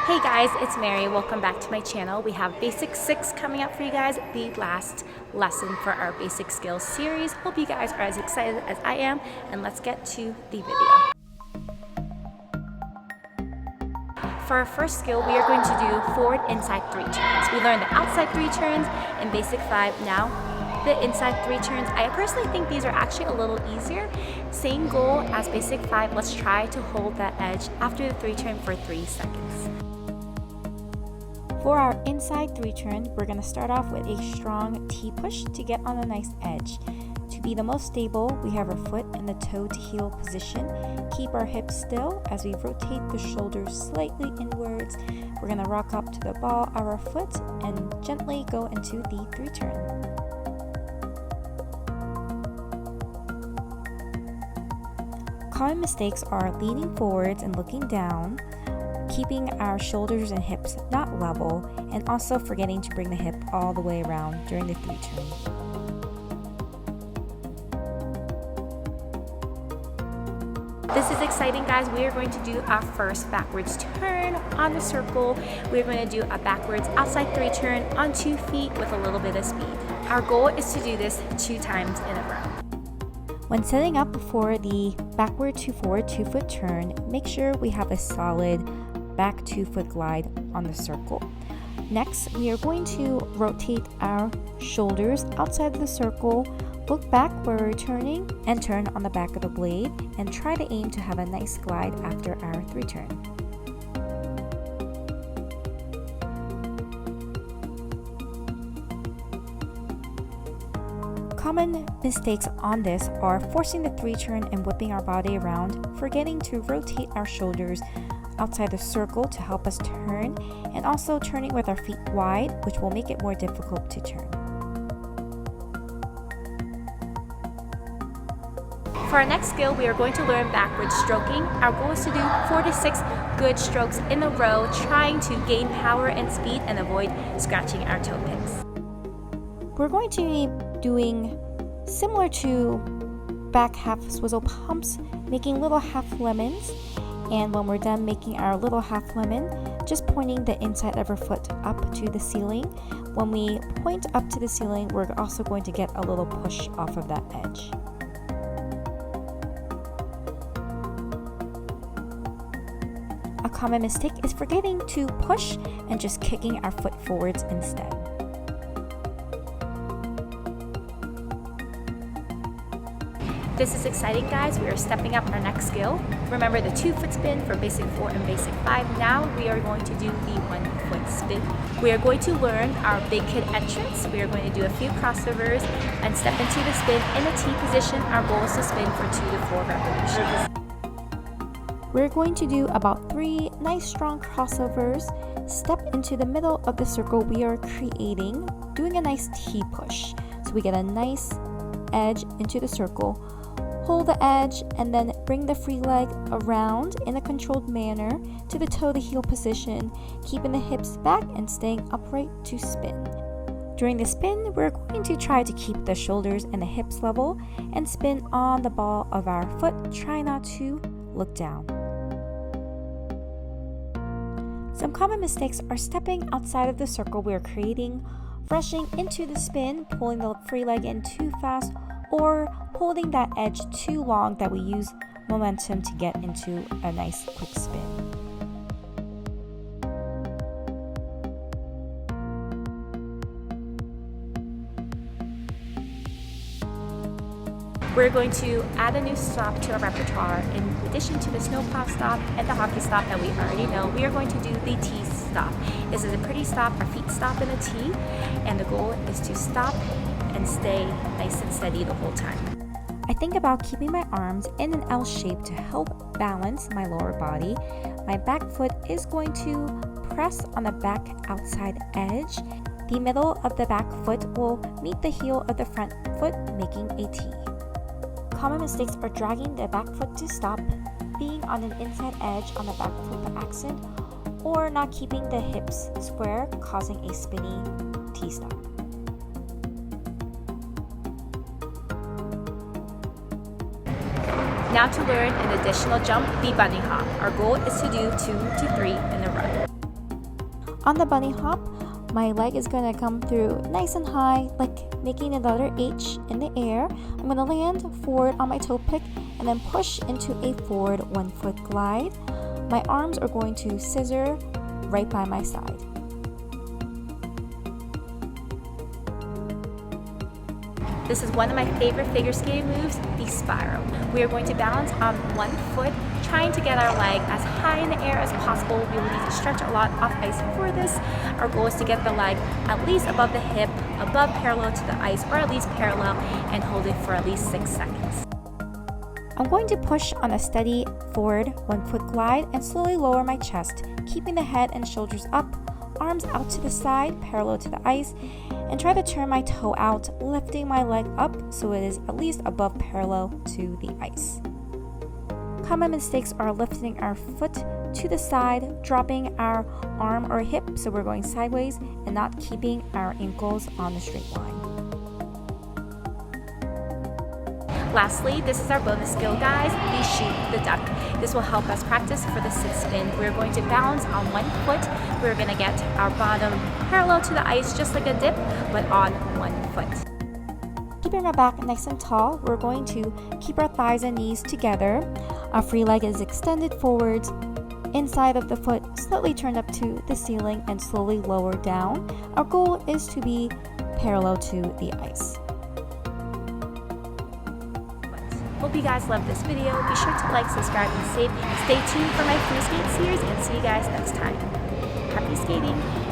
Hey guys, it's Mary. Welcome back to my channel. We have Basic 6 coming up for you guys, the last lesson for our Basic Skills series. Hope you guys are as excited as I am, and let's get to the video. For our first skill, we are going to do forward inside 3 turns. We learned the outside 3 turns in Basic 5. Now, the inside 3 turns. I personally think these are actually a little easier. Same goal as Basic 5. Let's try to hold that edge after the 3 turn for 3 seconds. For our inside 3 turn, we're going to start off with a strong T push to get on a nice edge. To be the most stable, we have our foot in the toe to heel position. Keep our hips still as we rotate the shoulders slightly inwards. We're going to rock up to the ball of our foot and gently go into the 3 turn. Common mistakes are leaning forwards and looking down, keeping our shoulders and hips not level, and also forgetting to bring the hip all the way around during the 3 turn. This is exciting, guys. We are going to do our first backwards turn on the circle. We're going to do a backwards outside 3 turn on 2 feet with a little bit of speed. Our goal is to do this 2 times in a row. When setting up for the backward to forward 2 foot turn, make sure we have a solid back 2 foot glide on the circle. Next, we are going to rotate our shoulders outside of the circle, look back where we're turning, and turn on the back of the blade, and try to aim to have a nice glide after our 3 turn. Common mistakes on this are forcing the 3 turn and whipping our body around, forgetting to rotate our shoulders outside the circle to help us turn, and also turning with our feet wide, which will make it more difficult to turn. For our next skill, we are going to learn backward stroking. Our goal is to do 4 to 6 good strokes in a row, trying to gain power and speed and avoid scratching our toe picks. We're going to be doing similar to back half swizzle pumps, making little half lemons. And when we're done making our little half lemon, just pointing the inside of our foot up to the ceiling. When we point up to the ceiling, we're also going to get a little push off of that edge. A common mistake is forgetting to push and just kicking our foot forwards instead. This is exciting, guys. We are stepping up our next skill. Remember the 2 foot spin for Basic 4 and Basic 5. Now we are going to do the 1 foot spin. We are going to learn our big kid entrance. We are going to do a few crossovers and step into the spin in a T position. Our goal is to spin for 2 to 4 revolutions. We're going to do about 3 nice strong crossovers. Step into the middle of the circle we are creating, doing a nice T push. So we get a nice edge into the circle. Hold the edge and then bring the free leg around in a controlled manner to the toe to heel position, keeping the hips back and staying upright to spin. During the spin, we're going to try to keep the shoulders and the hips level and spin on the ball of our foot. Try not to look down. Some common mistakes are stepping outside of the circle we're creating, rushing into the spin, pulling the free leg in too fast, or holding that edge too long that we use momentum to get into a nice quick spin. We're going to add a new stop to our repertoire. In addition to the snowplow stop and the hockey stop that we already know, we are going to do the T stop. This is a pretty stop. Our feet stop in a T, and the goal is to stop and stay nice and steady the whole time. I think about keeping my arms in an L shape to help balance my lower body. My back foot is going to press on the back outside edge. The middle of the back foot will meet the heel of the front foot, making a T. Common mistakes are dragging the back foot to stop, being on an inside edge on the back foot for accent, or not keeping the hips square, causing a spinny T stop. Now to learn an additional jump, the bunny hop. Our goal is to do 2 to 3 in a row. On the bunny hop, my leg is going to come through nice and high, like making another H in the air. I'm going to land forward on my toe pick and then push into a forward 1 foot glide. My arms are going to scissor right by my side. This is one of my favorite figure skating moves, the spiral. We are going to balance on 1 foot, trying to get our leg as high in the air as possible. We will need to stretch a lot off ice for this. Our goal is to get the leg at least above the hip, above parallel to the ice, or at least parallel, and hold it for at least 6 seconds. I'm going to push on a steady forward 1 foot glide and slowly lower my chest, keeping the head and shoulders up, arms out to the side, parallel to the ice, and try to turn my toe out, lifting my leg up so it is at least above parallel to the ice. Common mistakes are lifting our foot to the side, dropping our arm or hip so we're going sideways, and not keeping our ankles on the straight line. Lastly, this is our bonus skill, guys, the shoot the duck. This will help us practice for the sit spin. We're going to balance on 1 foot. We're going to get our bottom parallel to the ice just like a dip, but on 1 foot. Keeping our back nice and tall, we're going to keep our thighs and knees together. Our free leg is extended forwards, inside of the foot slightly turned up to the ceiling and slowly lower down. Our goal is to be parallel to the ice. Hope you guys loved this video. Be sure to like, subscribe, and stay tuned for my free skate series, and see you guys next time. Happy skating!